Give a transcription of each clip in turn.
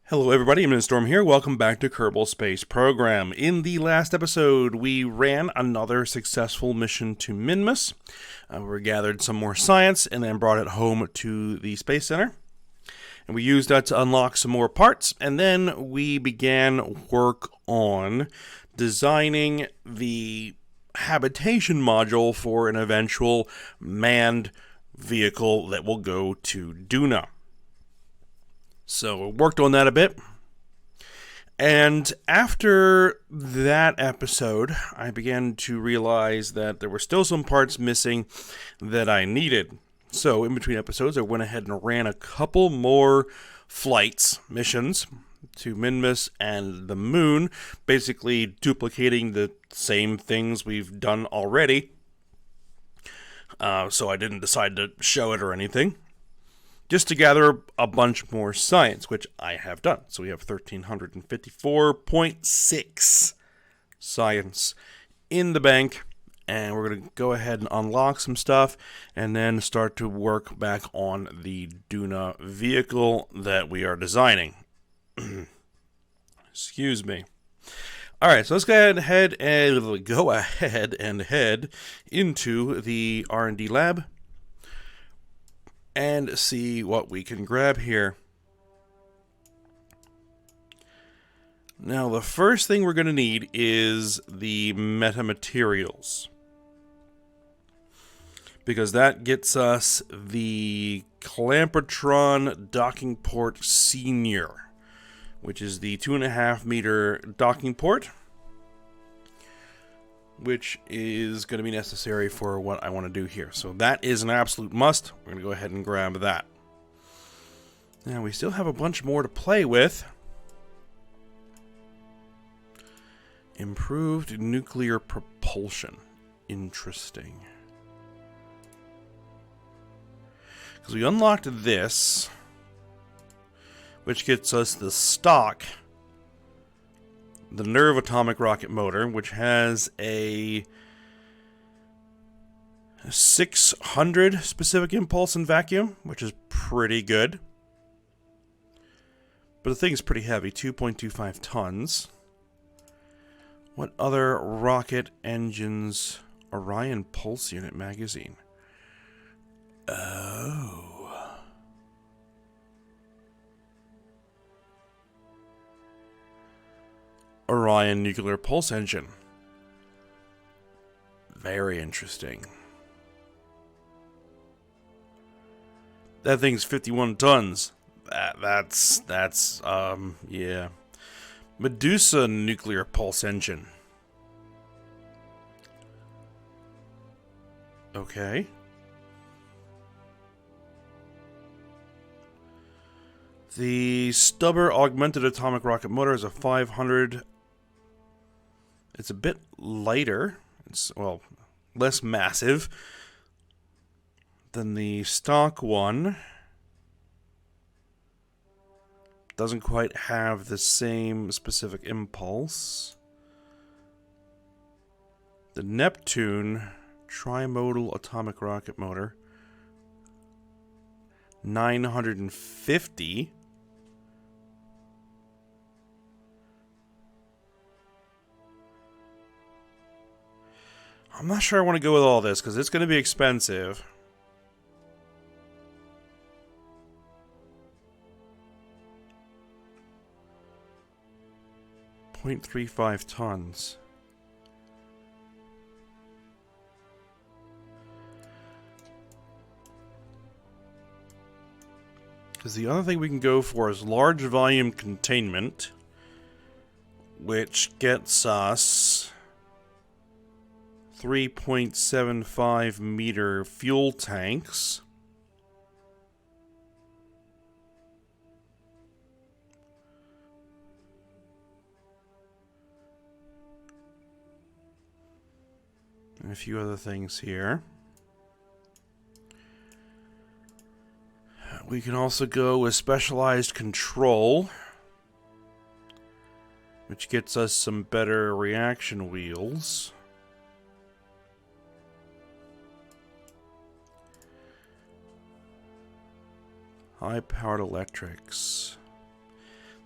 Hello everybody, I'm Storm here. Welcome back to Kerbal Space Program. In the last episode, we ran another successful mission to Minmus. We gathered some more science and then brought it home to the Space Center. And we used that to unlock some more parts, and then we began work on designing the habitation module for an eventual manned vehicle that will go to Duna. So worked on that a bit. And after that episode, I began to realize that there were still some parts missing that I needed. So in between episodes, I went ahead and ran a couple more missions to Minmus and the Moon, basically duplicating the same things we've done already. So I didn't decide to show it or anything. Just to gather a bunch more science, which I have done. So we have 1,354.6 science in the bank. And we're going to go ahead and unlock some stuff and then start to work back on the Duna vehicle that we are designing. Excuse me. Alright, so let's go ahead and head into the R&D lab and see what we can grab here. Now, the first thing we're going to need is the metamaterials, because that gets us the Clampotron Docking Port Senior, which is the 2.5 meter docking port, which is going to be necessary for what I want to do here. So that is an absolute must. We're going to go ahead and grab that. Now, we still have a bunch more to play with. Improved nuclear propulsion. Interesting. Because we unlocked this, which gets us the stock, the Nerve atomic rocket motor, which has a 600 specific impulse and vacuum, which is pretty good. But the thing is pretty heavy, 2.25 tons. What other rocket engines? Orion Pulse Unit magazine. Oh. Orion Nuclear Pulse Engine. Very interesting. That thing's 51 tons. That's yeah. Medusa Nuclear Pulse Engine. Okay. The Stubber Augmented Atomic Rocket Motor is a 500. It's a bit lighter. It's, well, less massive than the stock one. Doesn't quite have the same specific impulse. The Neptune Trimodal Atomic Rocket Motor, 950. I'm not sure I want to go with all this, because it's going to be expensive. .35 tons. Because the other thing we can go for is large volume containment, which gets us 3.75 meter fuel tanks. And a few other things here. We can also go with specialized control, which gets us some better reaction wheels. High-powered electrics.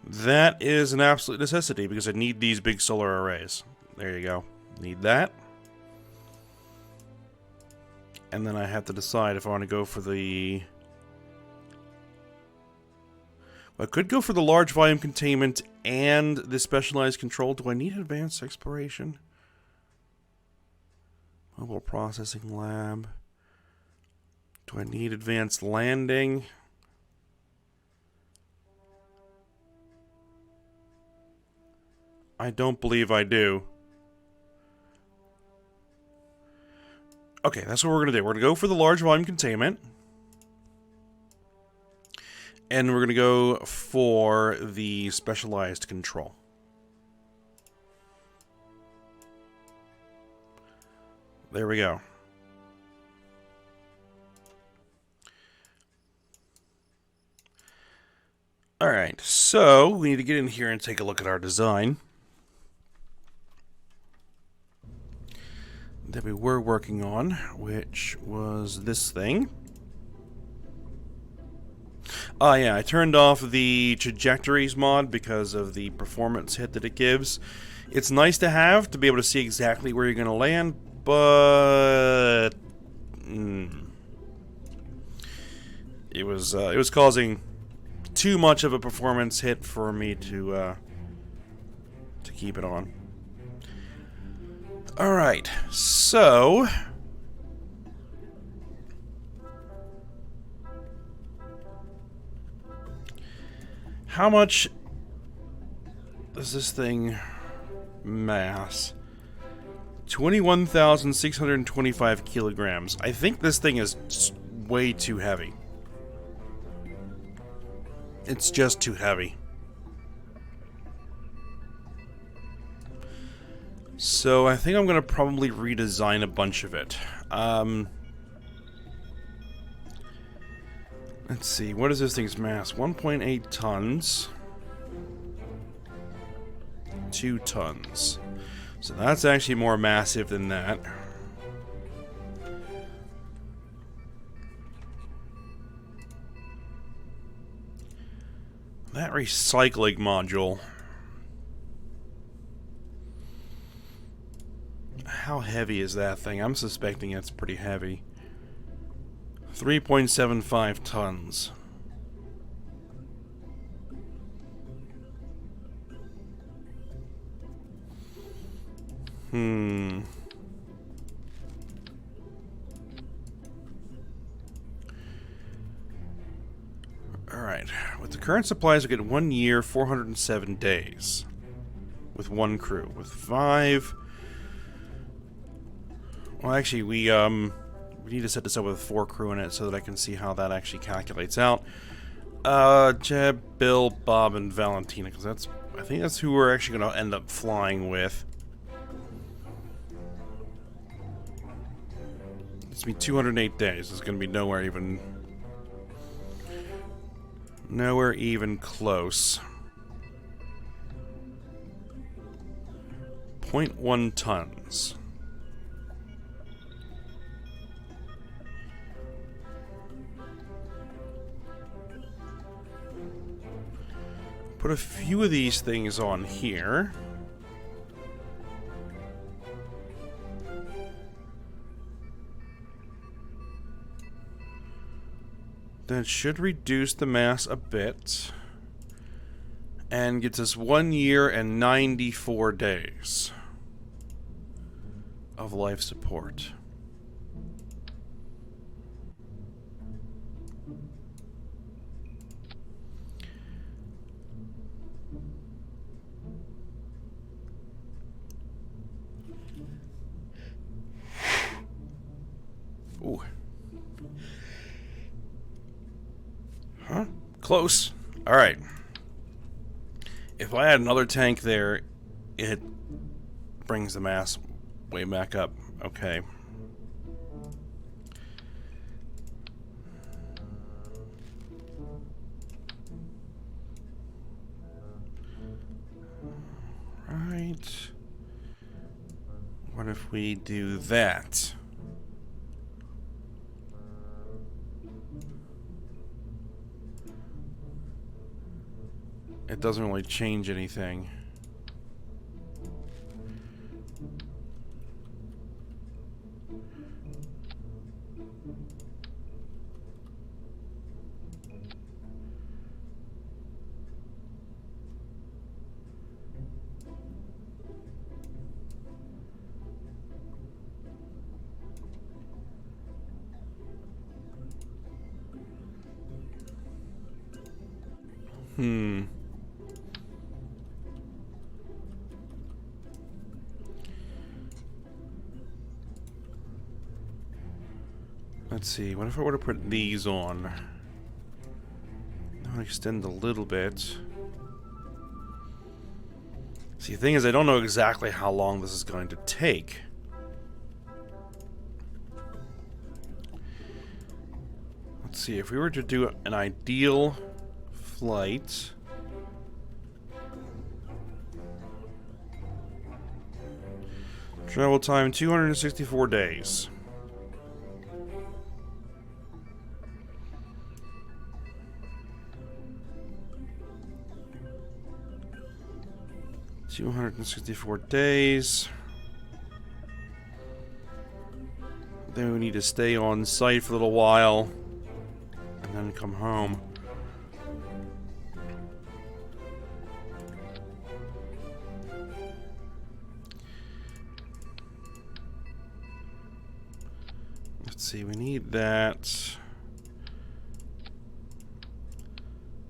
That is an absolute necessity because I need these big solar arrays. There you go. Need that. And then I have to decide if I want to go for the... I could go for the large volume containment and the specialized control. Do I need advanced exploration? Mobile processing lab. Do I need advanced landing? I don't believe I do. Okay, that's what we're going to do. We're going to go for the large volume containment. And we're going to go for the specialized control. There we go. Alright, so we need to get in here and take a look at our design that we were working on, which was this thing. Oh yeah, I turned off the trajectories mod because of the performance hit that it gives. It's nice to have, to be able to see exactly where you're going to land, but... It was causing too much of a performance hit for me to keep it on. Alright, so... how much does this thing mass? 21,625 kilograms. I think this thing is way too heavy. It's just too heavy. So I think I'm going to probably redesign a bunch of it. Let's see, what is this thing's mass? 1.8 tons. 2 tons. So that's actually more massive than that. That recycling module. How heavy is that thing? I'm suspecting it's pretty heavy. 3.75 tons. Alright. With the current supplies, we get 1 year, 407 days. With 1 crew. With 5... Well, actually, we need to set this up with 4 crew in it so that I can see how that actually calculates out. Jeb, Bill, Bob, and Valentina, because I think that's who we're actually going to end up flying with. It's going to be 208 days. It's going to be nowhere even close. 0.1 tons. Put a few of these things on here. That should reduce the mass a bit. And gets us 1 year and 94 days of life support. Ooh. Huh? Close. Alright. If I add another tank there, it brings the mass way back up. Okay. Right. What if we do that? it doesn't really change anything. Let's see, what if I were to put these on? That would extend a little bit. See, the thing is, I don't know exactly how long this is going to take. Let's see, if we were to do an ideal flight... Travel time, 264 days. Then we need to stay on site for a little while and then come home. Let's see, we need that.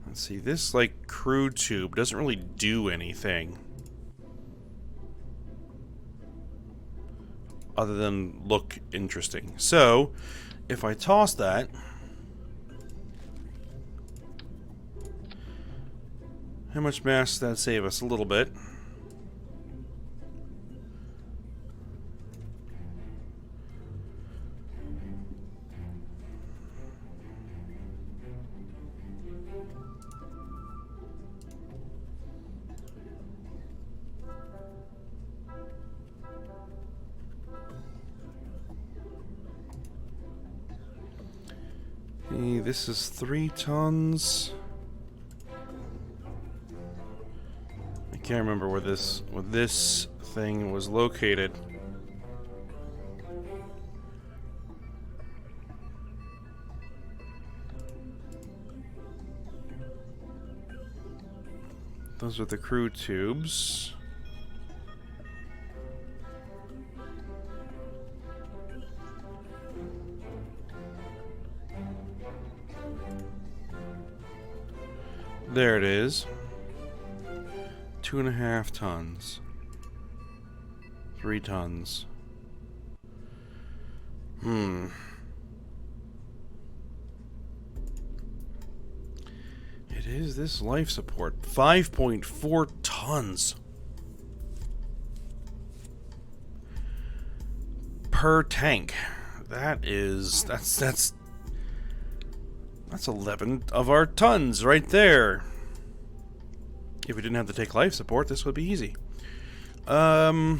Let's see, this like crew tube doesn't really do anything other than look interesting. So, if I toss that, how much mass does that save us? A little bit. This is 3 tons. I can't remember where this thing was located. Those are the crew tubes. There it is. 2.5 tons. 3 tons. It is this life support. 5.4 tons. Per tank. That's 11 of our tons right there. If we didn't have to take life support, this would be easy. But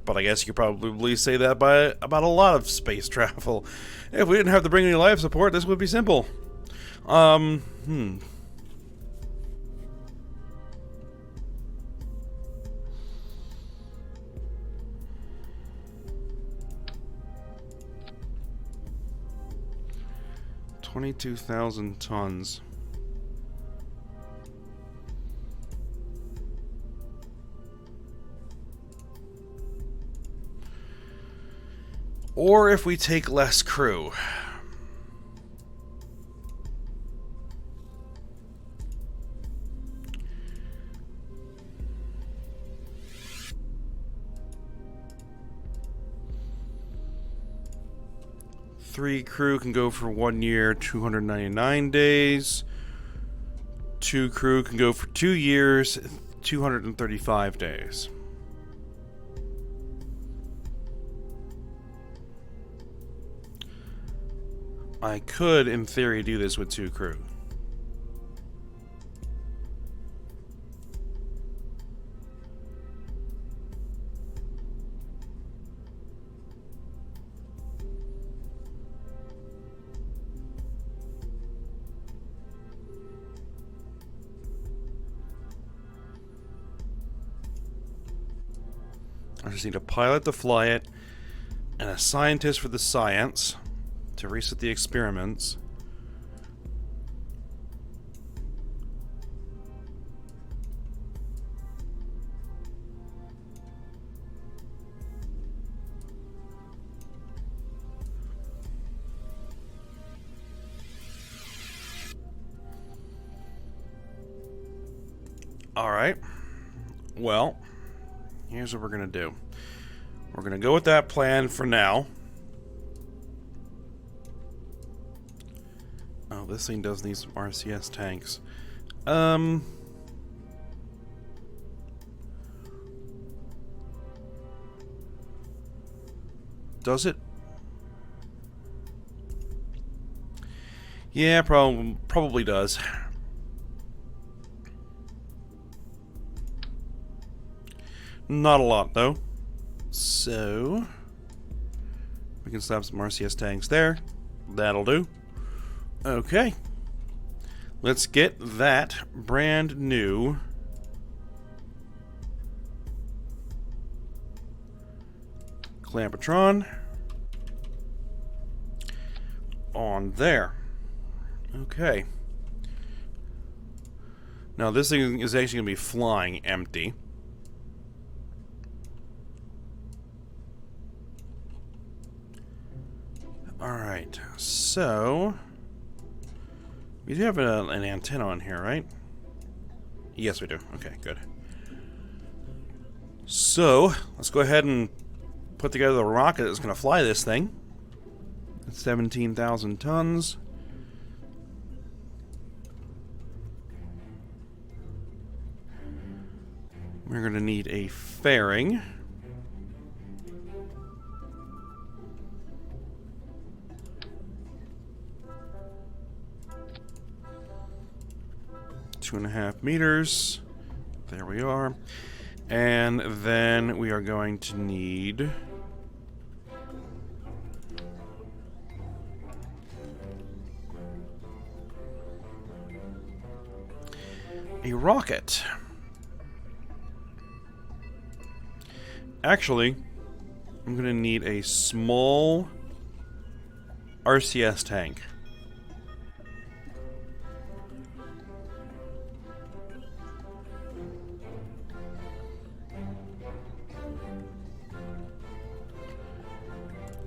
I guess you could probably say that about a lot of space travel. If we didn't have to bring any life support, this would be simple. 22,000 tons. Or if we take less crew. Three crew can go for 1 year, 299 days. 2 crew can go for 2 years, 235 days. I could, in theory, do this with 2 crew. I just need a pilot to fly it, and a scientist for the science to reset the experiments. Alright. Well, here's what we're going to do. We're going to go with that plan for now. Oh, this thing does need some RCS tanks. Does it? Yeah, probably does. Not a lot, though. So, we can slap some RCS tanks there. That'll do. Okay. Let's get that brand new Clampatron on there. Okay. Now, this thing is actually going to be flying empty. Alright, so we do have an antenna on here, right? Yes, we do. Okay, good. So, let's go ahead and put together the rocket that's going to fly this thing. It's 17,000 tons. We're going to need a fairing. Two and a half meters. There we are. And then we are going to need a rocket. Actually, I'm going to need a small RCS tank.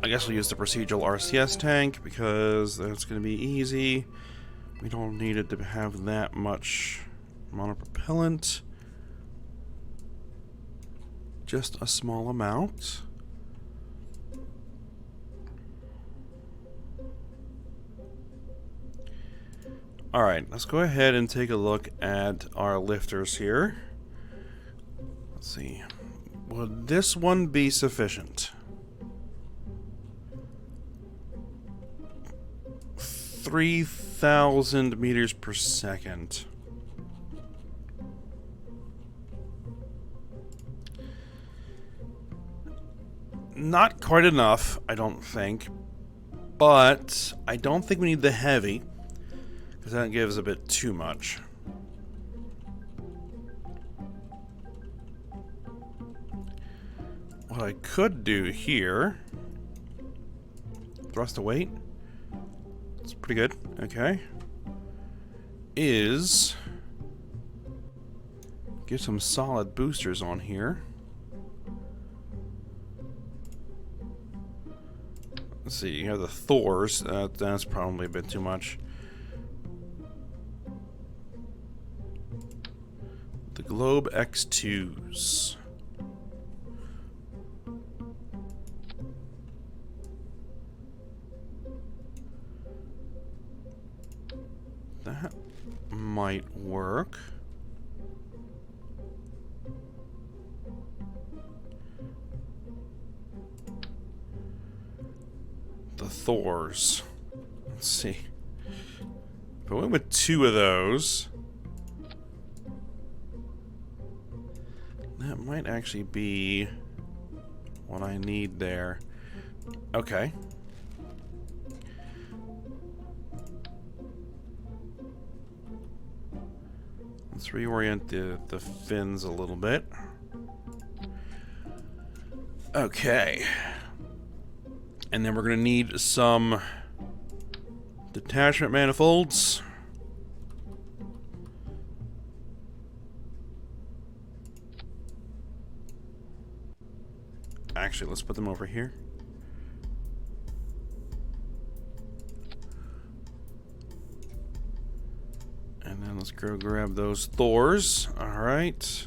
I guess we'll use the procedural RCS tank because that's going to be easy. We don't need it to have that much monopropellant. Just a small amount. Alright, let's go ahead and take a look at our lifters here. Let's see. Would this one be sufficient? 3,000 meters per second. Not quite enough, I don't think. But I don't think we need the heavy, because that gives a bit too much. What I could do here, thrust to weight. It's pretty good, okay. Is get some solid boosters on here. Let's see, you have the Thors, that's probably a bit too much. The Globe X2s. That might work. The Thors. Let's see. If I went with 2 of those, that might actually be what I need there. Okay. Let's reorient the fins a little bit. Okay. And then we're going to need some detachment manifolds. Actually, let's put them over here. And then let's go grab those Thors. All right.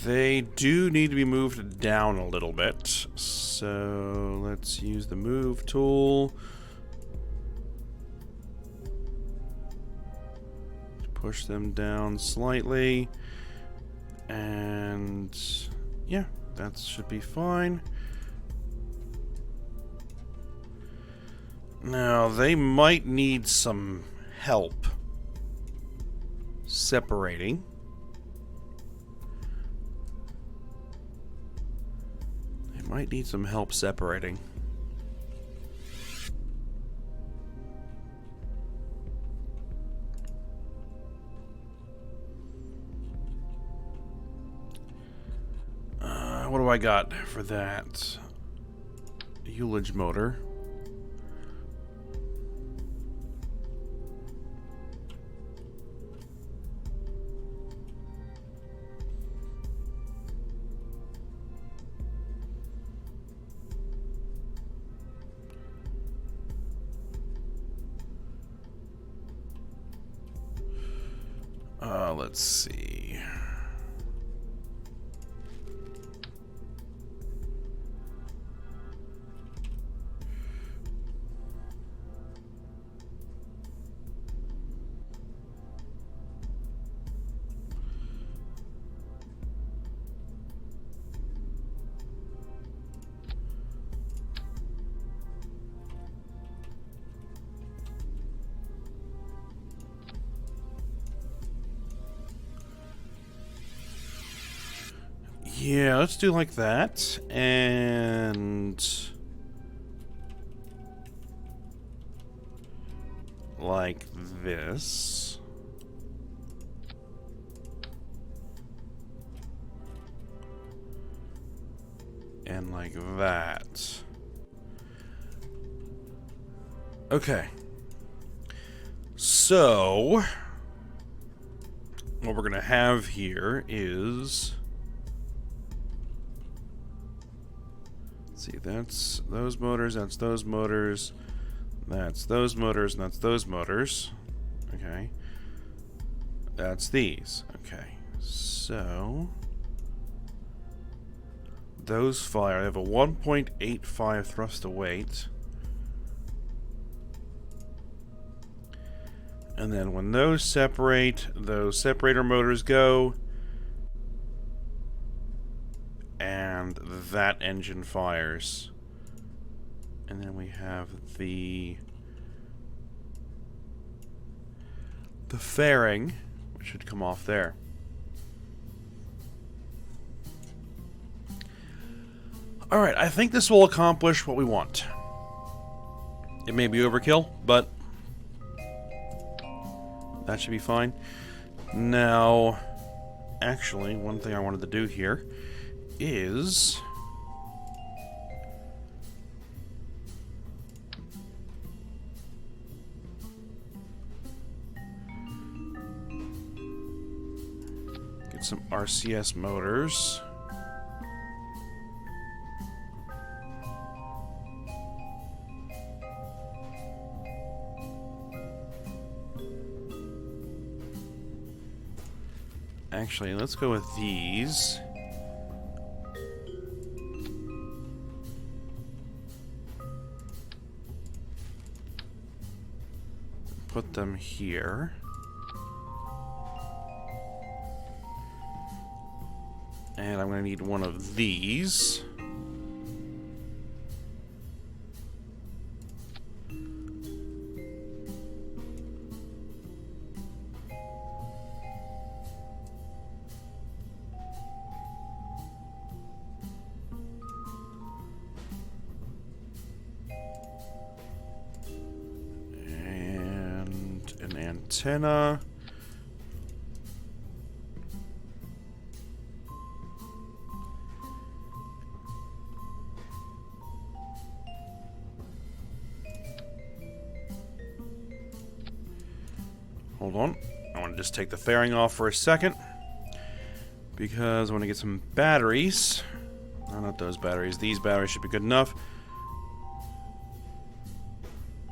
They do need to be moved down a little bit. So let's use the move tool. Push them down slightly. And yeah, that should be fine. Now, they might need some help separating. Might need some help separating. What do I got for that? Ullage motor. Let's see. Yeah, let's do like that, and like this. And like that. Okay. So, what we're going to have here is... see, that's those motors, that's those motors, that's those motors, and that's those motors. Okay. That's these. Okay. So those fire. I have a 1.85 thrust to weight. And then when those separate, those separator motors go. And that engine fires. And then we have the fairing, which should come off there. Alright, I think this will accomplish what we want. It may be overkill, but that should be fine. Now, actually, one thing I wanted to do here is get some RCS motors. Actually, let's go with these. Put them here. And I'm going to need one of these. antenna. Hold on. I want to just take the fairing off for a second, because I want to get some batteries. No, not those batteries. These batteries should be good enough.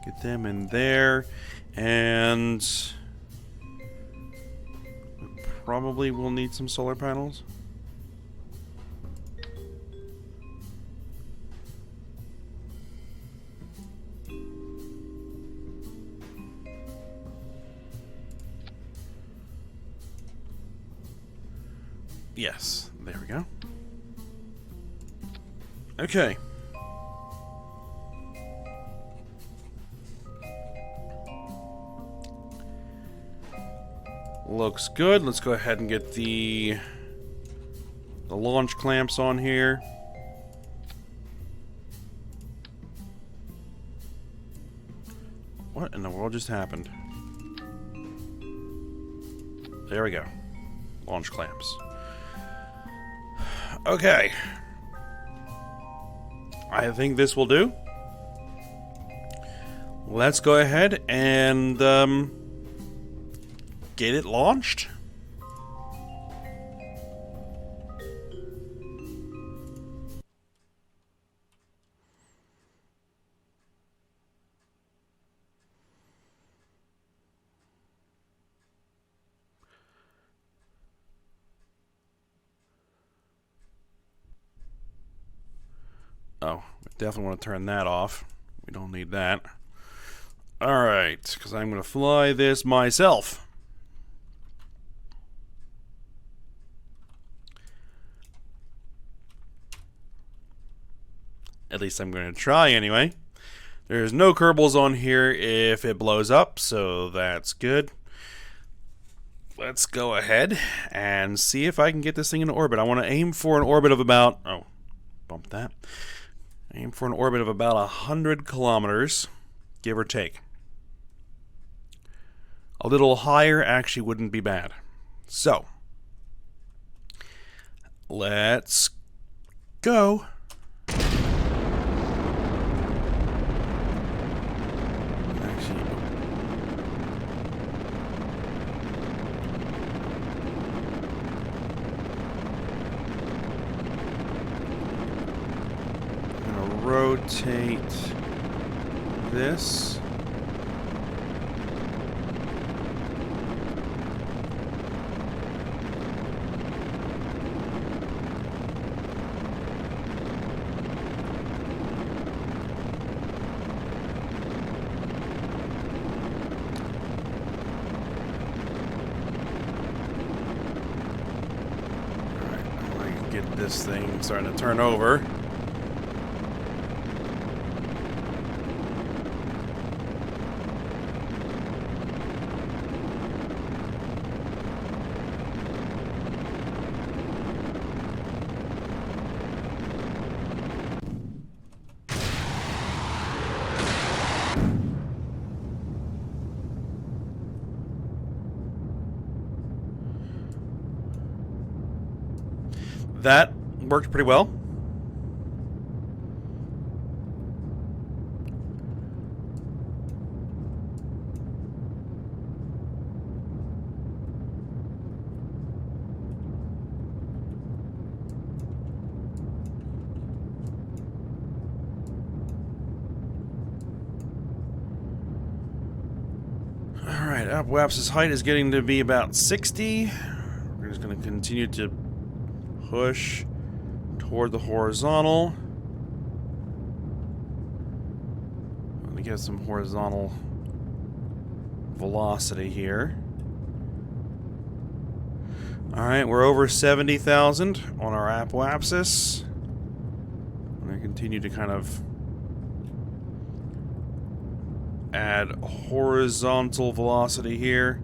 Get them in there. And we probably will need some solar panels. Yes, there we go. Okay. Looks good. Let's go ahead and get the launch clamps on here. What in the world just happened? There we go. Launch clamps. Okay. I think this will do. Let's go ahead and get it launched. Oh, we definitely want to turn that off. We don't need that. Alright, because I'm going to fly this myself. At least I'm going to try anyway. There's no Kerbals on here if it blows up, so that's good. Let's go ahead and see if I can get this thing into orbit. I want to aim for an orbit of about... Oh, bump that. Aim for an orbit of about 100 kilometers, give or take. A little higher actually wouldn't be bad. So, let's go. Rotate this. Alright, I can get this thing starting to turn over. That worked pretty well. Alright, Upwaps's height is getting to be about 60. We're just going to continue to push toward the horizontal. Let me get some horizontal velocity here. Alright, we're over 70,000 on our Apoapsis. I'm going to continue to kind of add horizontal velocity here.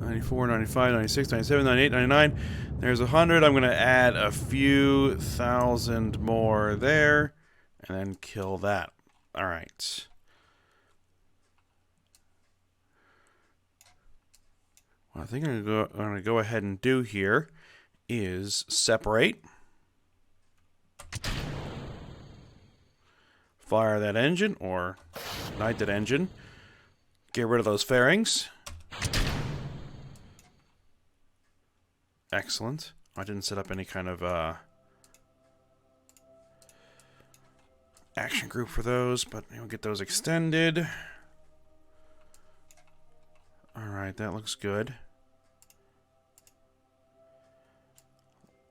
94, 95, 96, 97, 98, 99. There's 100. I'm going to add a few thousand more there. and then kill that. All right. What I think I'm going to go ahead and do here is separate. Fire that engine, or ignite that engine. Get rid of those fairings. Excellent. I didn't set up any kind of action group for those, but we'll get those extended. Alright, that looks good.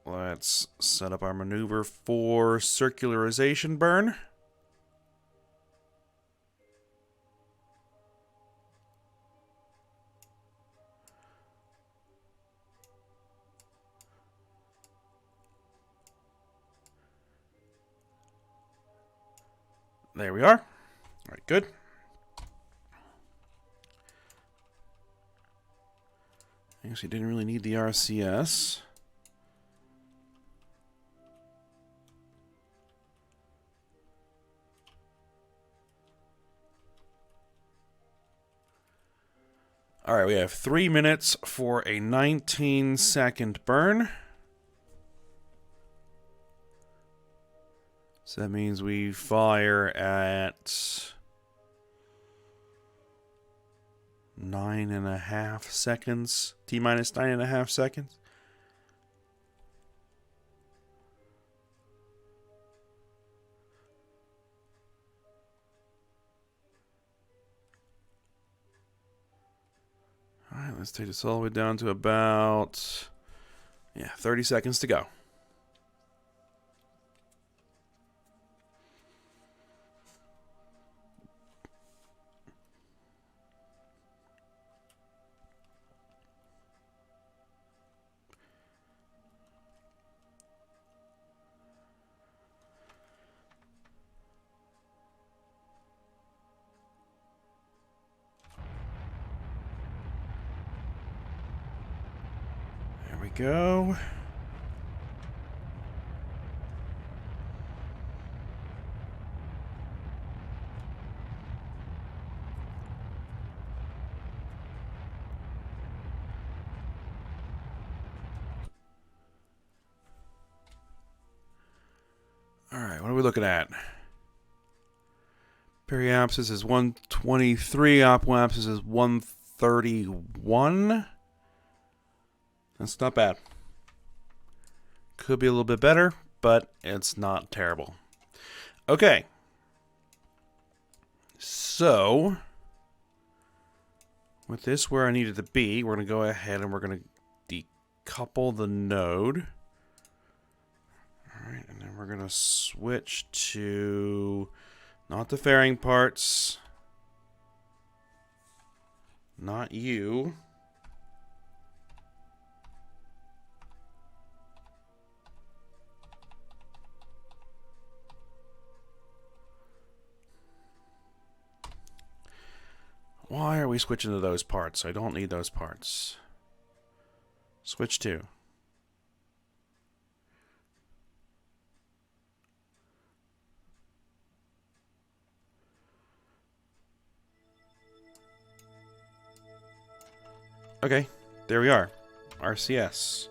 Let's set up our maneuver for circularization burn. There we are. All right, good. I guess we didn't really need the RCS. All right, we have 3 minutes for a 19-second burn. So that means we fire at 9.5 seconds. T-minus 9.5 seconds. All right, let's take this all the way down to about, 30 seconds to go. Go. All right, what are we looking at? Periapsis is 123, apoapsis is 131. That's not bad. Could be a little bit better, but it's not terrible. Okay. So, with this where I needed to be, we're going to go ahead and we're going to decouple the node. Alright, and then we're going to switch to not the fairing parts. Not you. Why are we switching to those parts? I don't need those parts. Switch to. Okay, there we are. RCS.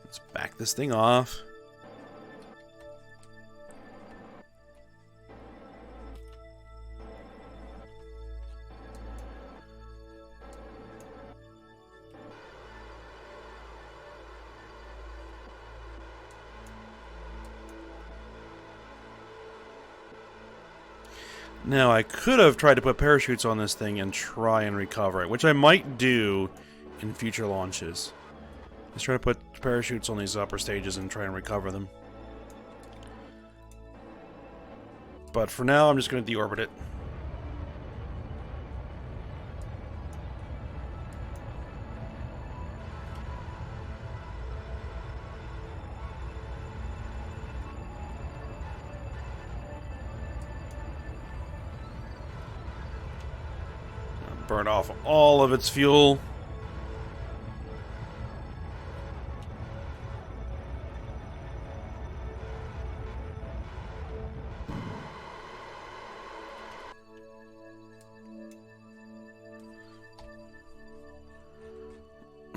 Let's back this thing off. Now, I could have tried to put parachutes on this thing and try and recover it, which I might do in future launches. Let's try to put parachutes on these upper stages and try and recover them. But for now, I'm just going to deorbit it. Burn off all of its fuel.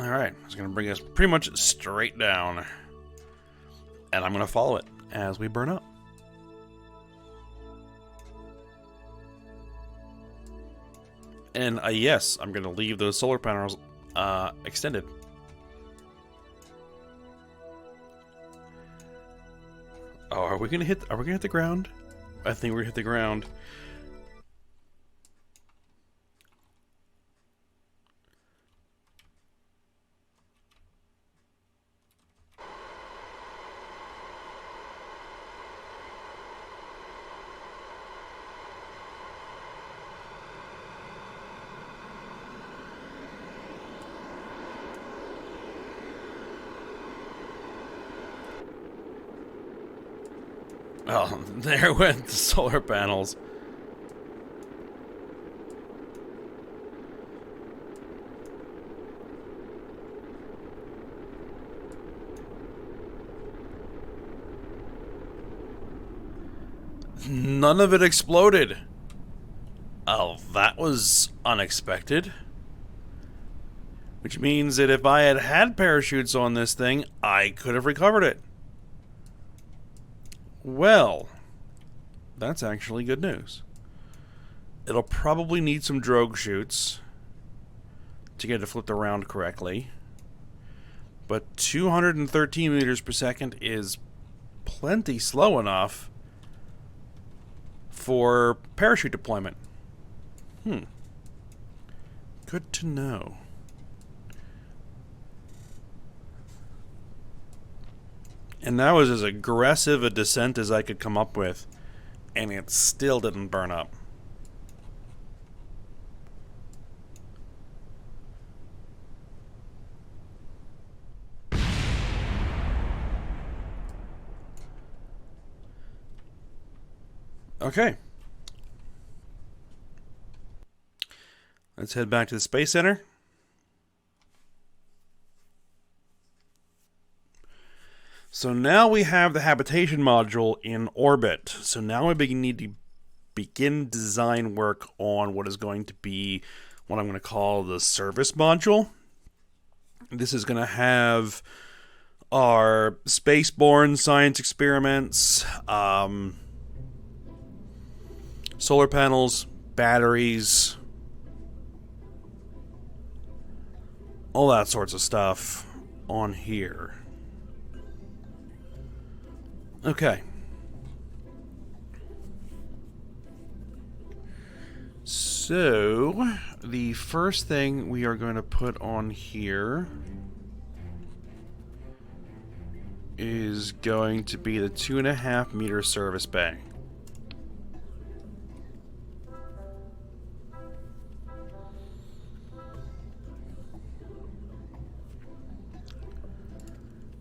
Alright, it's going to bring us pretty much straight down. And I'm going to follow it as we burn up. And yes, I'm going to leave those solar panels extended. Oh, are we gonna hit the ground? I think we're gonna hit the ground. Oh, there went the solar panels. None of it exploded. Oh, that was unexpected. Which means that if I had had parachutes on this thing, I could have recovered it. Well, that's actually good news. It'll probably need some drogue chutes to get it flipped around correctly. But 213 meters per second is plenty slow enough for parachute deployment. Good to know. And that was as aggressive a descent as I could come up with, and it still didn't burn up. Okay. Let's head back to the Space Center. So now we have the habitation module in orbit. So now we need to begin design work on what is going to be what I'm going to call the service module. This is going to have our spaceborne science experiments, solar panels, batteries, all that sorts of stuff on here. Okay. So, the first thing we are going to put on here is going to be the 2.5 meter service bay.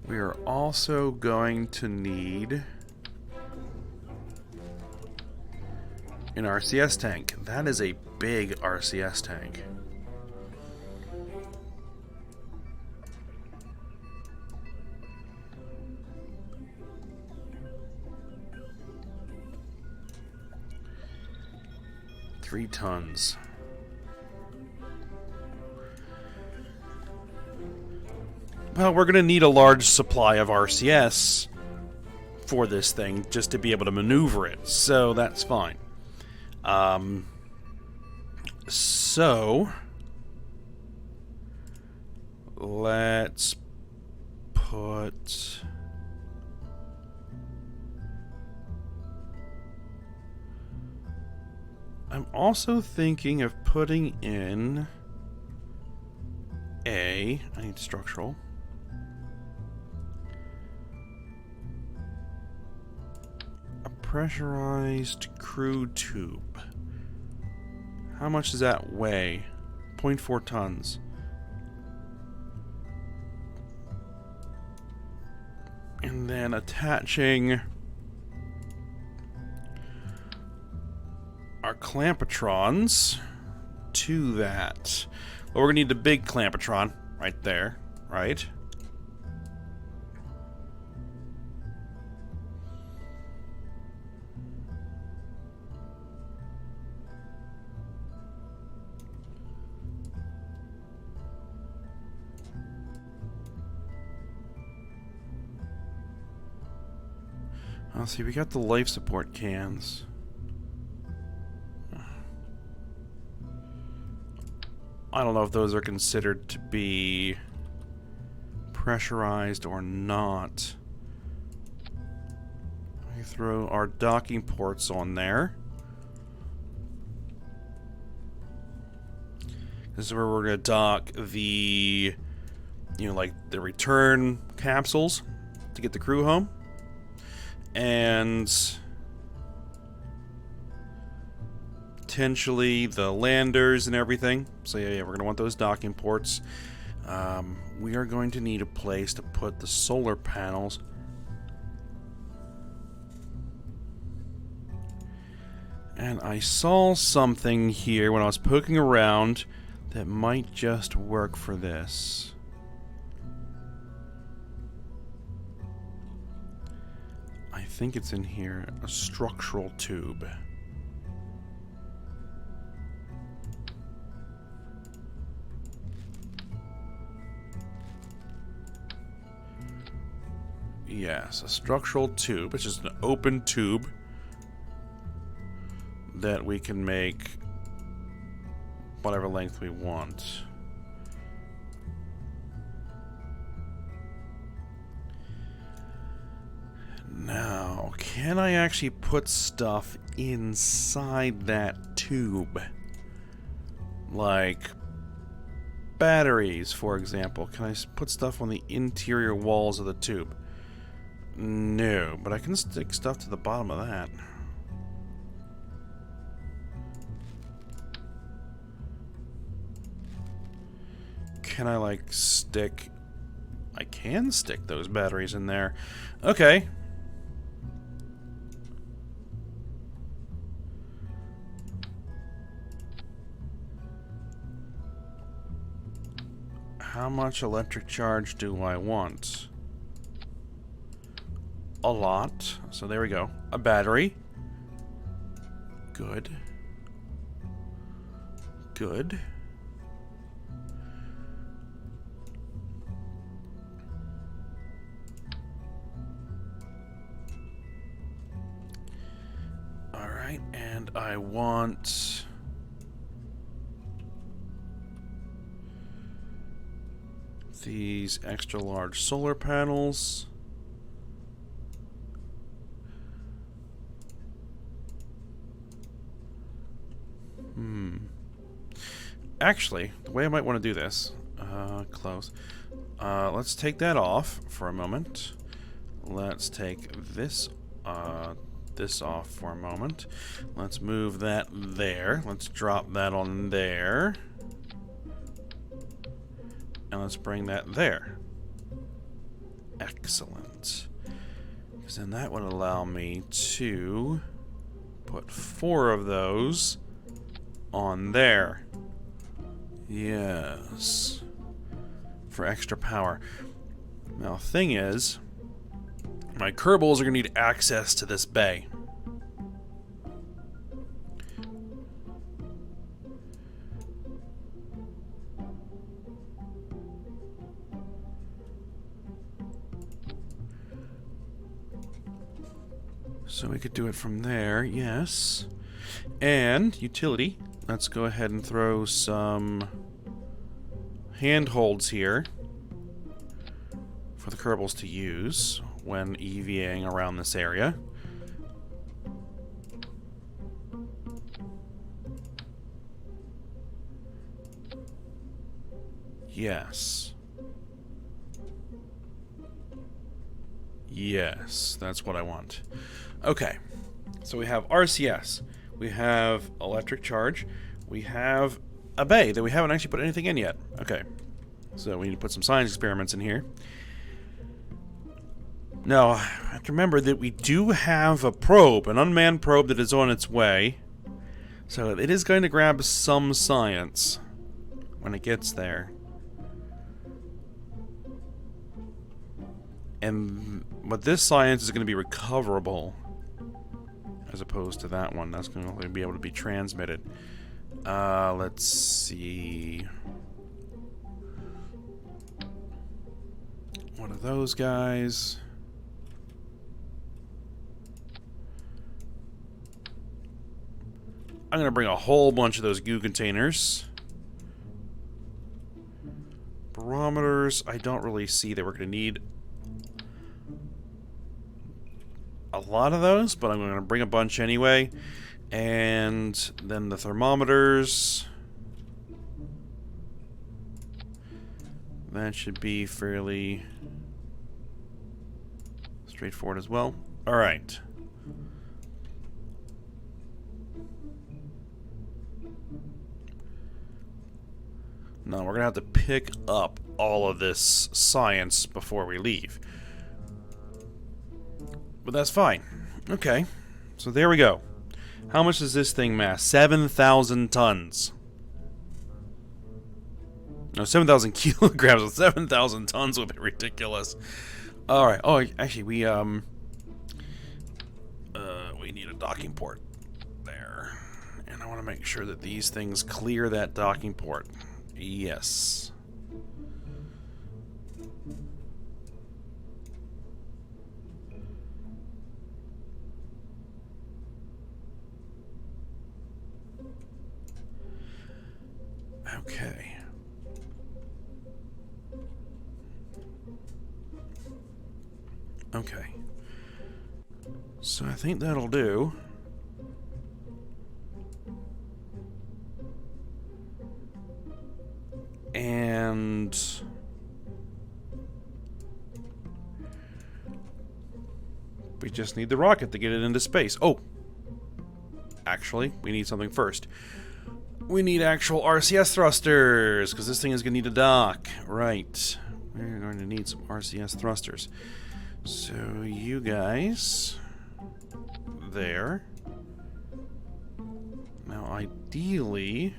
We are also going to need an RCS tank. That is a big RCS tank. Three tons. Well, we're going to need a large supply of RCS for this thing just to be able to maneuver it, so that's fine. So let's put I'm also thinking of putting in I need structural. A pressurized crew tube. How much does that weigh? 0.4 tons. And then attaching our clampetrons to that. Well, we're gonna need the big clampetron right there, right? Let's see, we got the life support cans. I don't know if those are considered to be pressurized or not. We throw our docking ports on there. This is where we're going to dock the, like the return capsules to get the crew home. And potentially the landers and everything. So yeah, we're going to want those docking ports. We are going to need a place to put the solar panels. And I saw something here when I was poking around that might just work for this. I think it's in here, a structural tube. Yes, a structural tube, which is an open tube that we can make whatever length we want. Now, can I actually put stuff inside that tube? Like batteries, for example. Can I put stuff on the interior walls of the tube? No, but I can stick stuff to the bottom of that. Can I, like, stick... I can stick those batteries in there. Okay. How much electric charge do I want? A lot. So there we go. A battery. Good. Good. Alright, and I want... these extra large solar panels. Actually, the way I might want to do this, close. Let's take that off for a moment. Let's take this, this off for a moment. Let's move that there. Let's drop that on there. And let's bring that there. Excellent. Because then that would allow me to put 4 of those on there. Yes. For extra power. Now, the thing is, my Kerbals are going to need access to this bay. So we could do it from there, yes. And, utility, let's go ahead and throw some handholds here for the Kerbals to use when EVAing around this area. Yes. Yes, that's what I want. Okay, so we have RCS, we have electric charge, we have a bay that we haven't actually put anything in yet. Okay, so we need to put some science experiments in here. Now, I have to remember that we do have a probe, an unmanned probe that is on its way. So it is going to grab some science when it gets there. But this science is going to be recoverable, as opposed to that one. That's going to only be able to be transmitted. Let's see. One of those guys. I'm going to bring a whole bunch of those goo containers. Barometers, I don't really see that we're going to need a lot of those, but I'm going to bring a bunch anyway. And then the thermometers. That should be fairly straightforward as well. Alright. Now we're going to have to pick up all of this science before we leave. But that's fine. Okay. So there we go. How much does this thing mass? 7,000 tons. No, 7,000 kilograms. 7,000 tons would be ridiculous. Alright. Oh, actually, we need a docking port there. And I want to make sure that these things clear that docking port. Yes. Okay. Okay. So I think that'll do. And we just need the rocket to get it into space. Oh! Actually, we need something first. We need actual RCS thrusters, because this thing is going to need a dock. Right. We're going to need some RCS thrusters. So you guys... there. Now, ideally...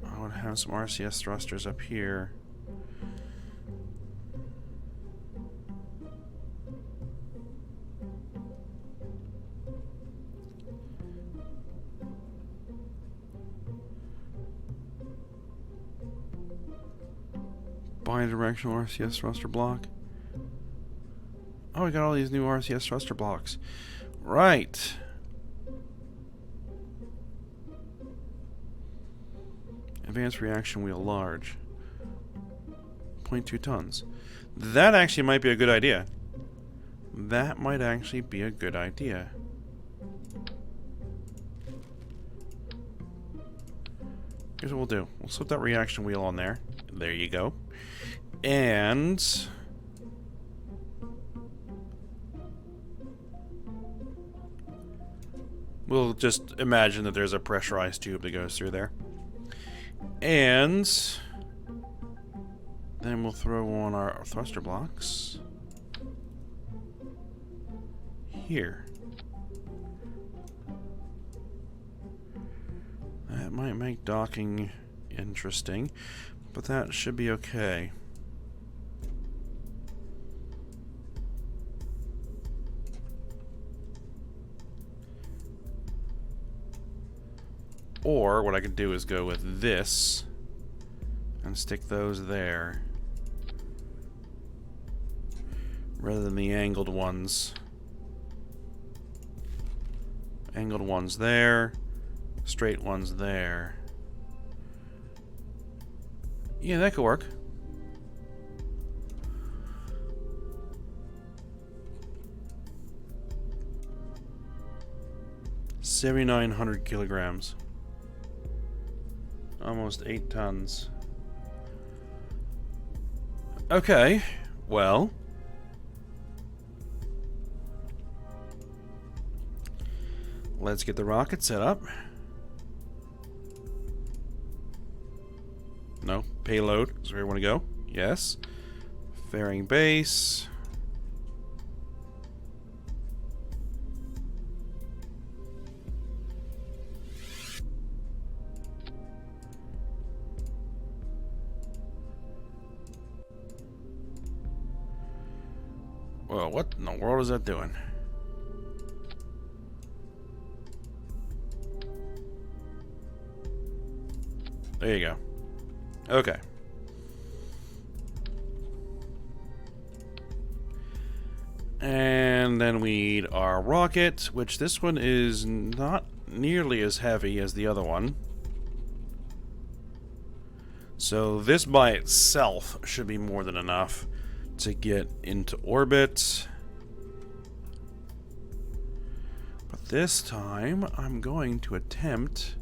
I would have some RCS thrusters up here. Bidirectional RCS thruster block. Oh, we got all these new RCS thruster blocks. Right. Advanced reaction wheel large. 0.2 tons. That actually might be a good idea. That might actually be a good idea. Here's what we'll do. We'll slip that reaction wheel on there. There you go. And... we'll just imagine that there's a pressurized tube that goes through there. And... then we'll throw on our thruster blocks. Here. That might make docking interesting, but that should be okay. Or what I could do is go with this and stick those there rather than the angled ones. Angled ones there, straight ones there. Yeah, that could work. $7,900 kilograms. Almost 8 tons. Okay, well. Let's get the rocket set up. No, payload is where we want to go. Yes. Fairing base. Well, what in the world is that doing? There you go. And then we need our rocket, which this one is not nearly as heavy as the other one. So this by itself should be more than enough to get into orbit. But this time, I'm going to attempt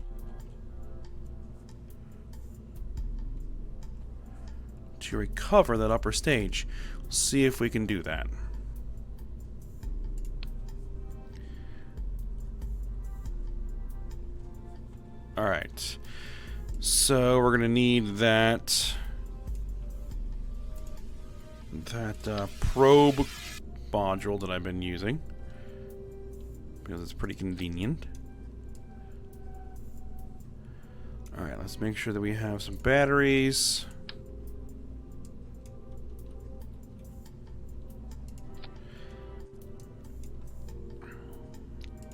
to recover that upper stage. See if we can do that. Alright. So we're gonna need that probe module that I've been using, because it's pretty convenient. Alright, let's make sure that we have some batteries.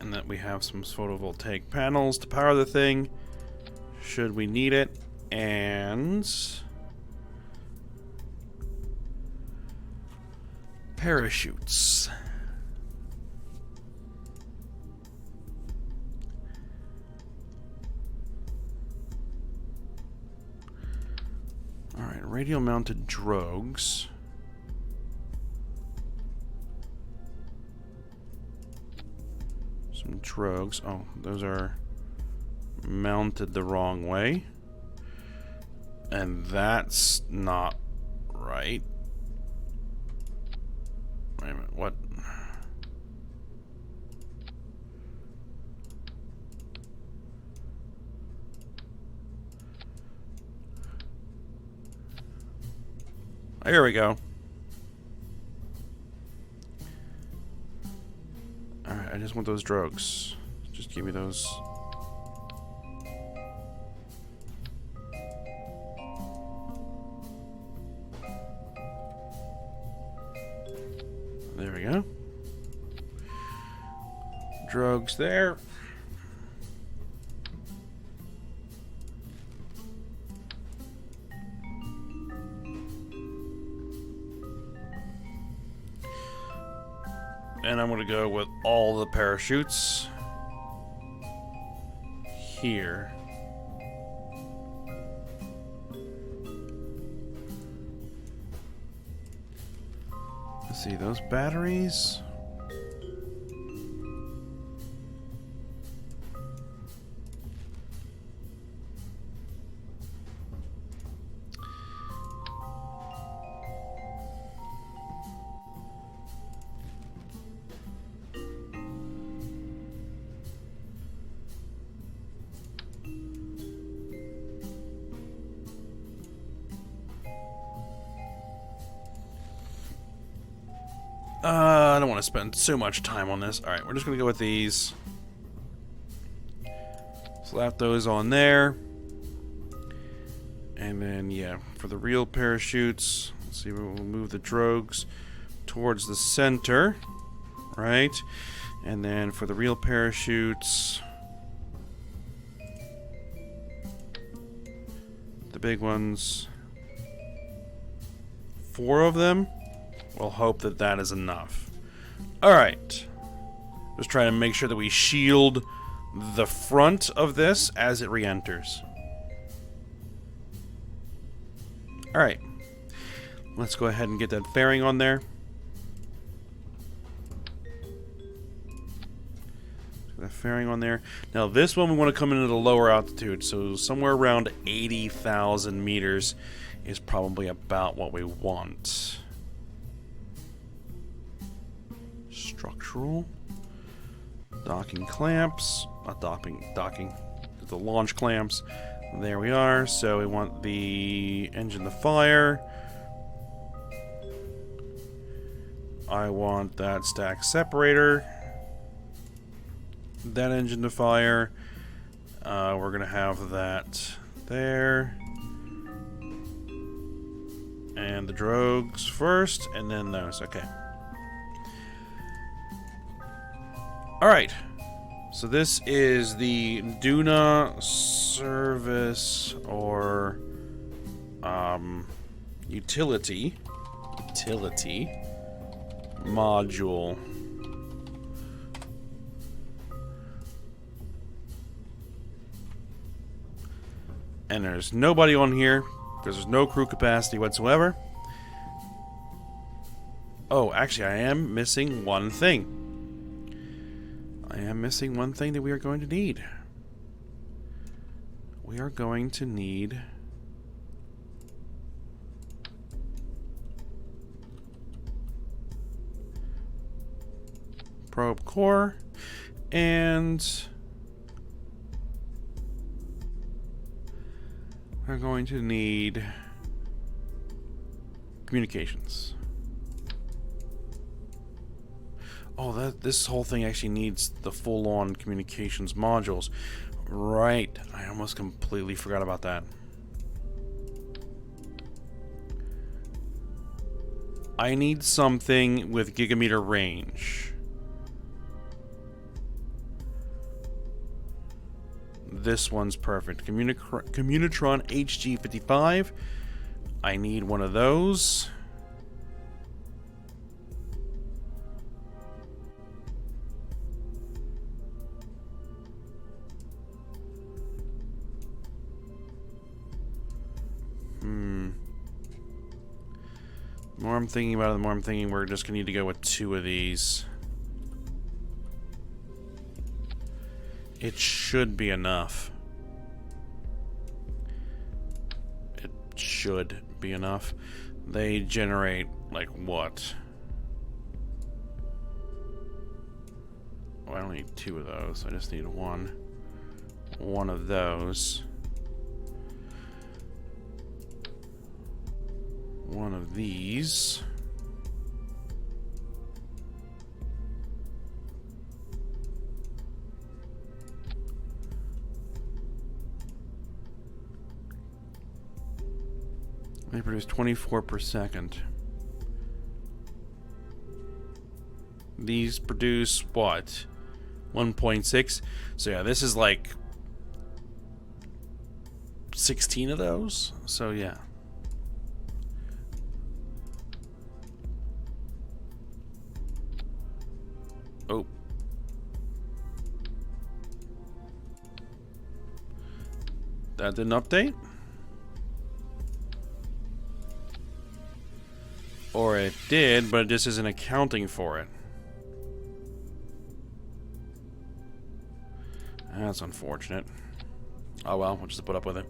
And that we have some photovoltaic panels to power the thing, should we need it. And parachutes. Alright, radial mounted drogues. Some drogues. Oh, those are mounted the wrong way. And that's not right. Wait a minute, what? Oh, here we go. Alright, I just want those drogues. Just give me those. There we go. Drogues there. And I'm going to go with all the parachutes here. Let's see, those batteries. I don't want to spend so much time on this. Alright, we're just going to go with these. Slap those on there. And then, yeah, for the real parachutes, let's see, we'll move the drogues towards the center. Right? And then for the real parachutes, the big ones, 4 of them. We'll hope that that is enough. Alright. Just trying to make sure that we shield the front of this as it re-enters. Alright. Let's go ahead and get that fairing on there. That fairing on there. Now this one we want to come in at a lower altitude, so somewhere around 80,000 meters is probably about what we want. Structural. Docking clamps. Not docking. The launch clamps. There we are. So we want the engine to fire. I want that stack separator. That engine to fire. We're going to have that there. And the drogues first, and then those. Okay. Alright, so this is the Duna service or utility. module. And there's nobody on here because there's no crew capacity whatsoever. Oh, actually, I am missing one thing. I am missing one thing that we are going to need. We are going to need probe core and we're going to need communications. Oh, this whole thing actually needs the full-on communications modules. Right. I almost completely forgot about that. I need something with gigameter range. This one's perfect. Communitron HG55. I need one of those. The more I'm thinking about it, the more I'm thinking we're just going to need to go with 2 of these. It should be enough. It should be enough. They generate, like, what? Oh, I don't need 2 of those. I just need one. One of those. One of these. They produce 24 per second. These produce what? 1.6. So yeah, this is like 16 of those. So yeah. Oh. That didn't update? Or it did, but it just isn't accounting for it. That's unfortunate. Oh well, we'll just put up with it.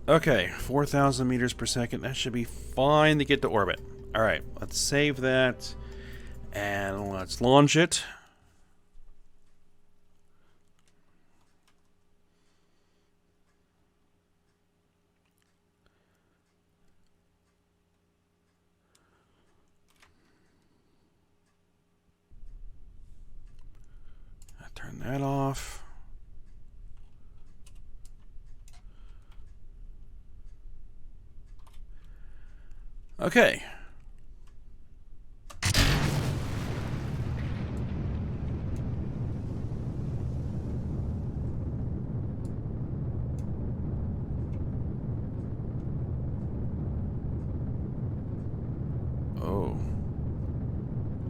Okay, 4,000 meters per second. That should be fine to get to orbit. Alright, let's save that. And let's launch it. Turn that off. Okay. Oh.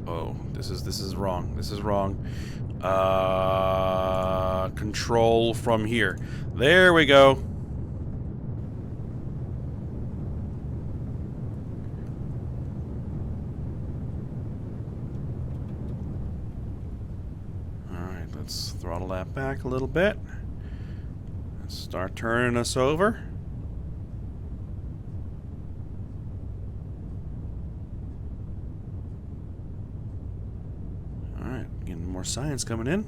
Oh, this is wrong. This is wrong. Control from here. There we go. Alright, let's throttle that back a little bit. Let's start turning us over. Alright, getting more science coming in.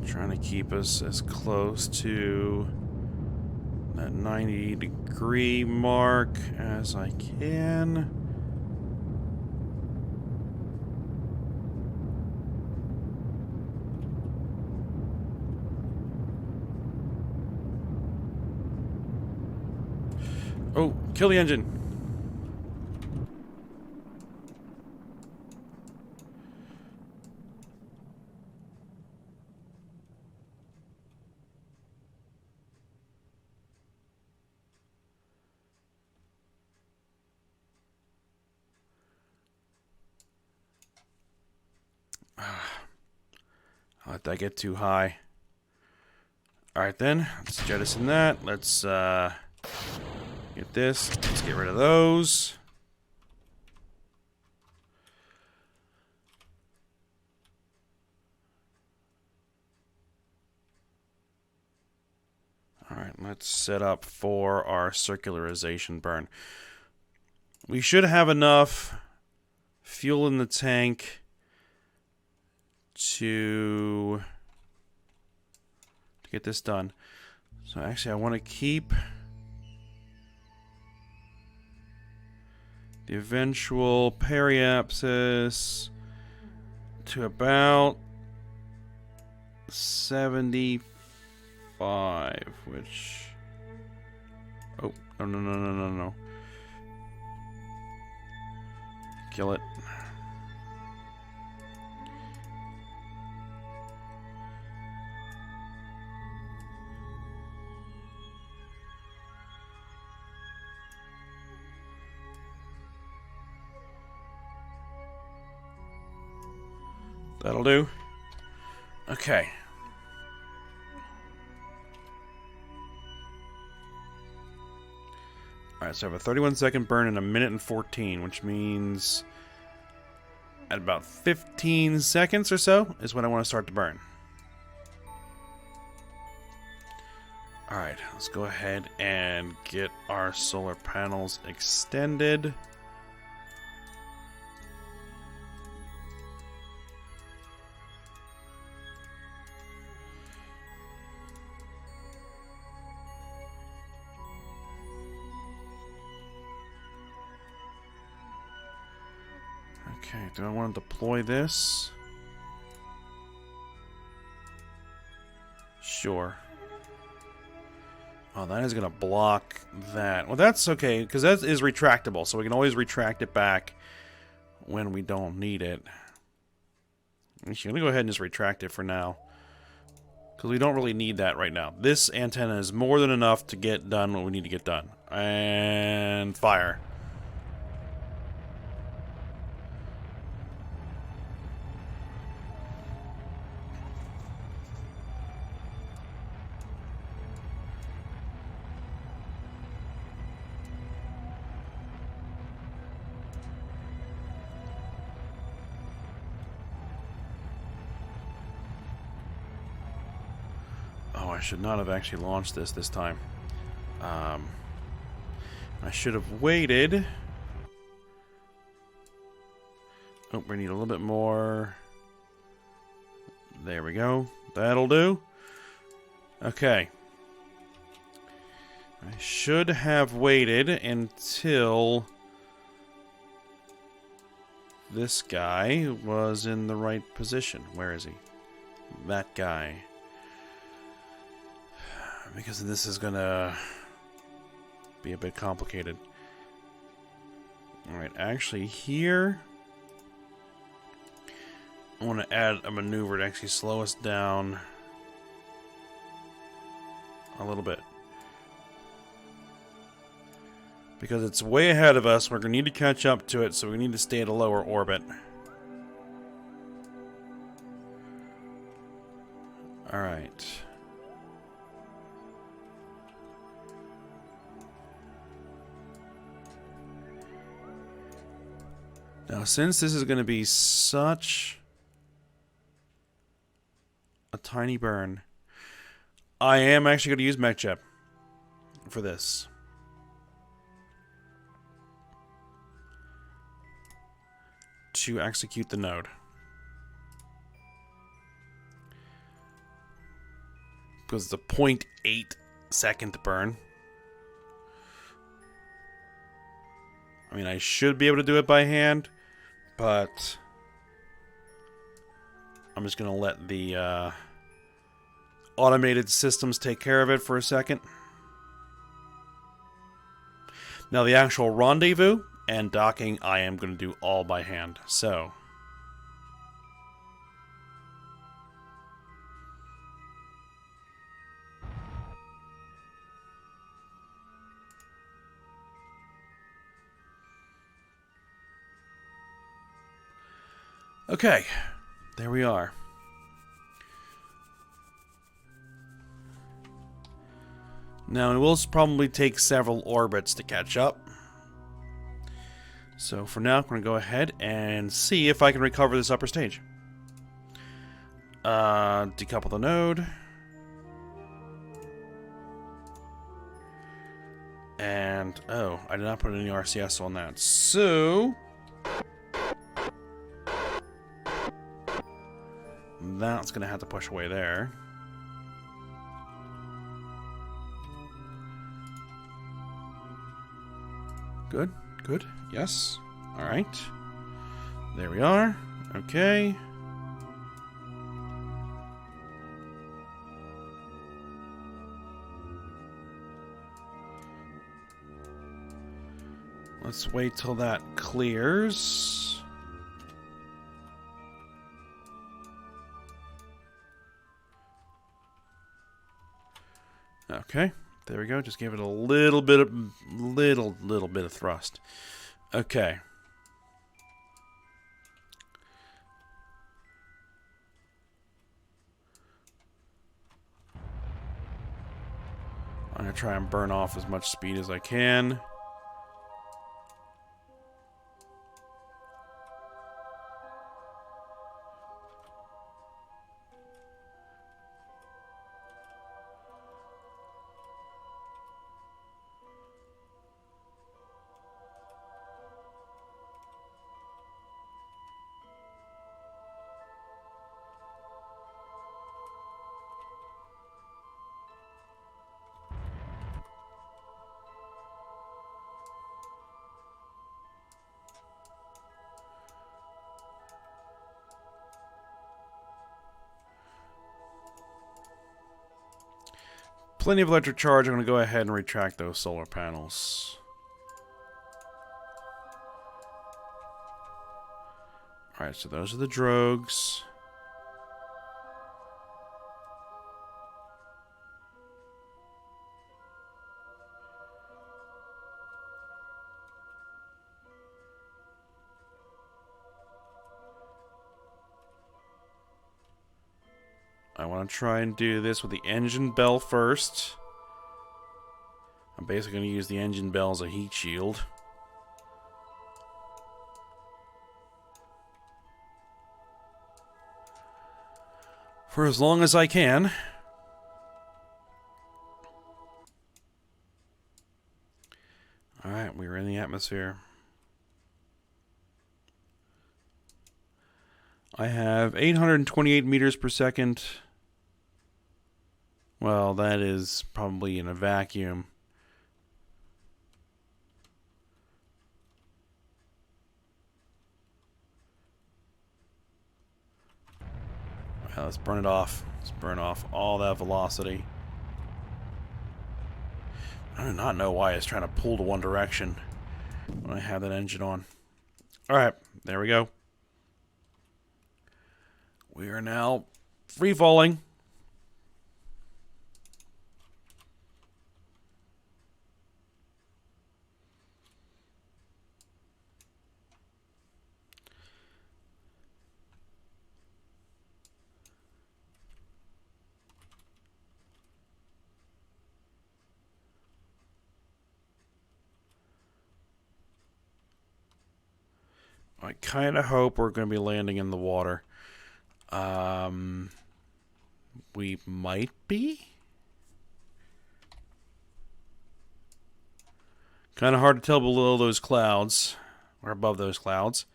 Trying to keep us as close to that 90-degree mark as I can. Oh, kill the engine. I'll let that get too high. Alright then, let's jettison that. Let's get this. Let's get rid of those. Alright, let's set up for our circularization burn. We should have enough fuel in the tank to get this done. So actually I want to keep the eventual periapsis to about 75, which... Oh, no. Kill it. That'll do. Okay. Alright, so I have a 31-second burn in a minute and 14, which means at about 15 seconds or so is when I want to start to burn. Alright, let's go ahead and get our solar panels extended. Okay, do I want to deploy this? Sure. Oh, that is going to block that. Well, that's okay, because that is retractable, so we can always retract it back when we don't need it. I'm just going to go ahead and just retract it for now, because we don't really need that right now. This antenna is more than enough to get done what we need to get done. And fire. I should not have actually launched this time. I should have waited. Oh, we need a little bit more. There we go. That'll do. Okay. I should have waited until this guy was in the right position. Where is he? That guy. Because this is gonna be a bit complicated. Alright, actually here I want to add a maneuver to actually slow us down a little bit. Because it's way ahead of us, we're going to need to catch up to it, so we need to stay at a lower orbit. Alright. Now, since this is going to be such a tiny burn, I am actually going to use MechJeb for this. To execute the node. Because it's a 0.8 second burn. I mean, I should be able to do it by hand, but I'm just going to let the automated systems take care of it for a second. Now, the actual rendezvous and docking, I am going to do all by hand. So, okay, there we are. Now, it will probably take several orbits to catch up. So for now, I'm going to go ahead and see if I can recover this upper stage. Decouple the node. And, oh, I did not put any RCS on that. So that's going to have to push away there. Good, good, yes. Alright. There we are. Okay. Let's wait till that clears. Okay. There we go. Just give it a little bit of little bit of thrust. Okay. I'm gonna try and burn off as much speed as I can. Plenty of electric charge. I'm going to go ahead and retract those solar panels. Alright, so those are the drogues. I want to try and do this with the engine bell first. I'm basically going to use the engine bell as a heat shield. For as long as I can. Alright, we're in the atmosphere. I have 828 meters per second. Well, that is probably in a vacuum. Well, let's burn it off. Let's burn off all that velocity. I do not know why it's trying to pull to one direction when I have that engine on. Alright, there we go. We are now free falling. I kind of hope we're going to be landing in the water. We might be? Kind of hard to tell below those clouds, or above those clouds.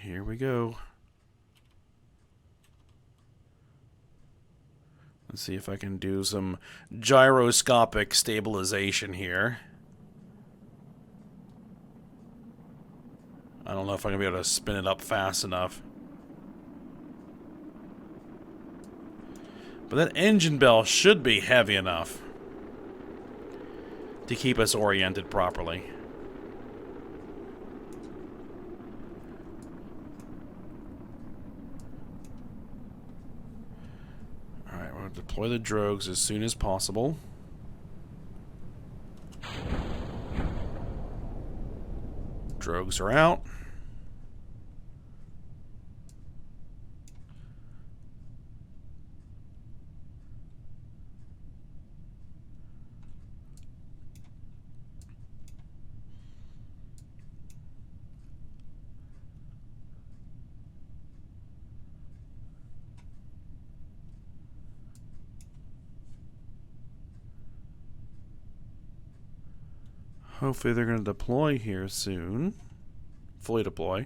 Here we go. Let's see if I can do some gyroscopic stabilization here. I don't know if I'm going to be able to spin it up fast enough. But that engine bell should be heavy enough to keep us oriented properly. Alright, we're going to deploy the drogues as soon as possible. Drogues are out. Hopefully they're going to deploy here soon. Fully deploy.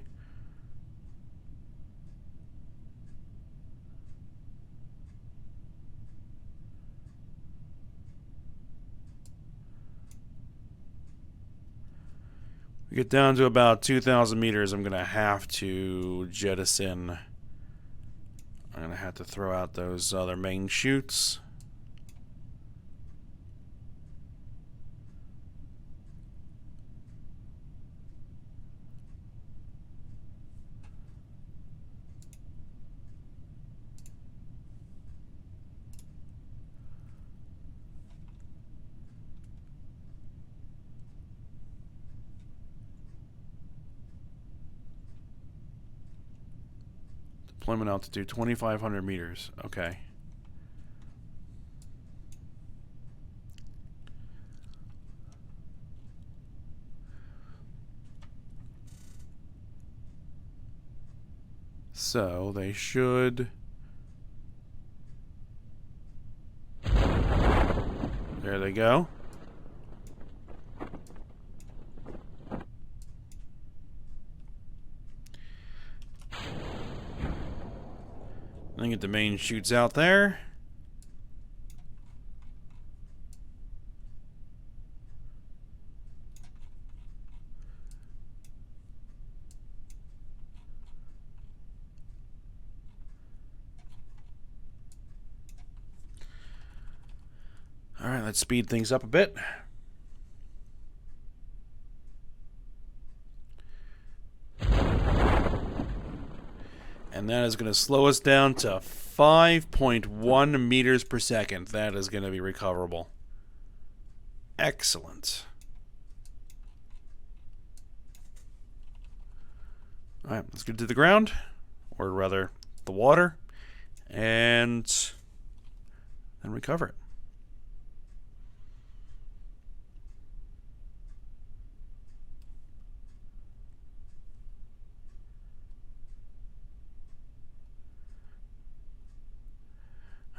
We get down to about 2,000 meters, I'm going to have to jettison. I'm going to have to throw out those other main chutes. Deployment altitude 2,500 meters. Okay. So they should. There they go. Then get the main chutes out there. All right, let's speed things up a bit. And that is going to slow us down to 5.1 meters per second. That is going to be recoverable. Excellent. All right, let's get to the ground, or rather the water, and then recover it.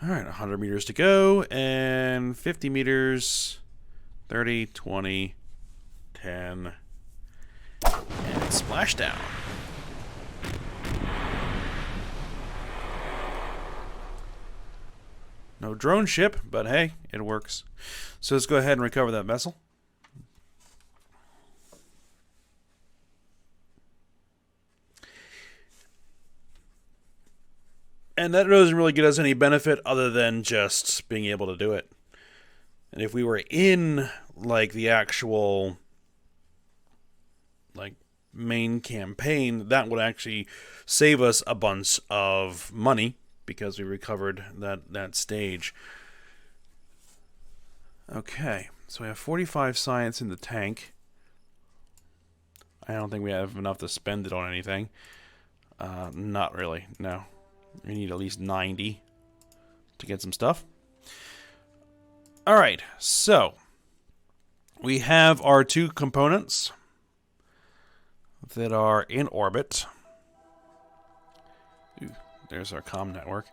All right, 100 meters to go, and 50 meters, 30, 20, 10, and splashdown. No drone ship, but hey, it works. So let's go ahead and recover that vessel. And that doesn't really get us any benefit other than just being able to do it. And if we were in, like, the actual, like, main campaign, that would actually save us a bunch of money because we recovered that stage. Okay, so we have 45 science in the tank. I don't think we have enough to spend it on anything. Not really, no. We need at least 90 to get some stuff. Alright, so we have our two components that are in orbit. Ooh, there's our comm network.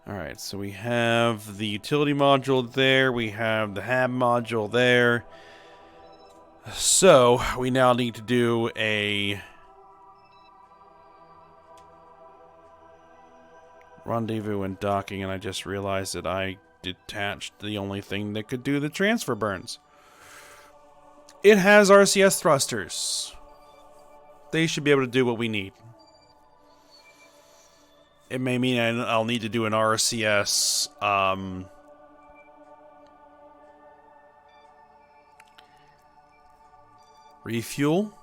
Alright, so we have the utility module there. We have the hab module there. So we now need to do a Rendezvous and docking, and I just realized that I detached the only thing that could do the transfer burns. It has RCS thrusters. They should be able to do what we need. It may mean I'll need to do an RCS refuel.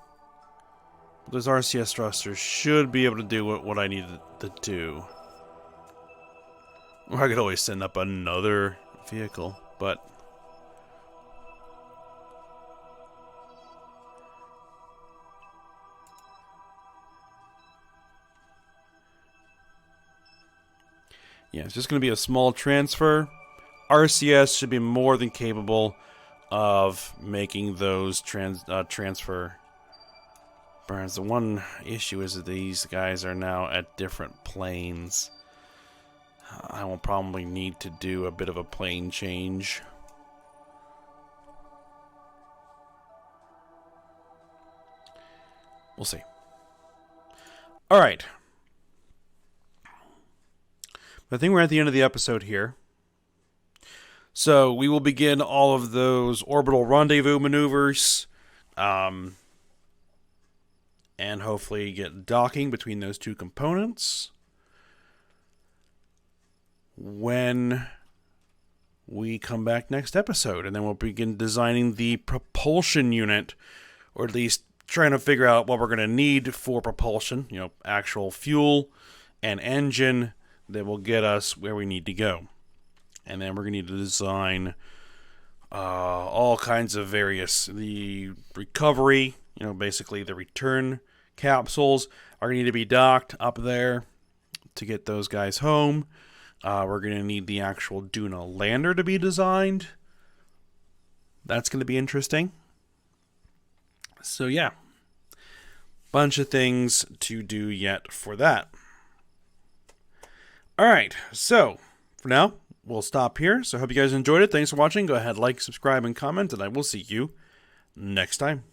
But those RCS thrusters should be able to do what I need to do. Or I could always send up another vehicle, but yeah, it's just going to be a small transfer. RCS should be more than capable of making those transfer burns. The one issue is that these guys are now at different planes. I will probably need to do a bit of a plane change. We'll see. Alright. I think we're at the end of the episode here. So we will begin all of those orbital rendezvous maneuvers. And hopefully get docking between those two components. When we come back next episode, and then we'll begin designing the propulsion unit, or at least trying to figure out what we're going to need for propulsion, you know, actual fuel and engine that will get us where we need to go. And then we're going to need to design all kinds of the recovery, you know, basically the return capsules are going to need to be docked up there to get those guys home. We're going to need the actual Duna lander to be designed. That's going to be interesting. So yeah, bunch of things to do yet for that. Alright, so for now, we'll stop here. So I hope you guys enjoyed it. Thanks for watching. Go ahead, like, subscribe, and comment, and I will see you next time.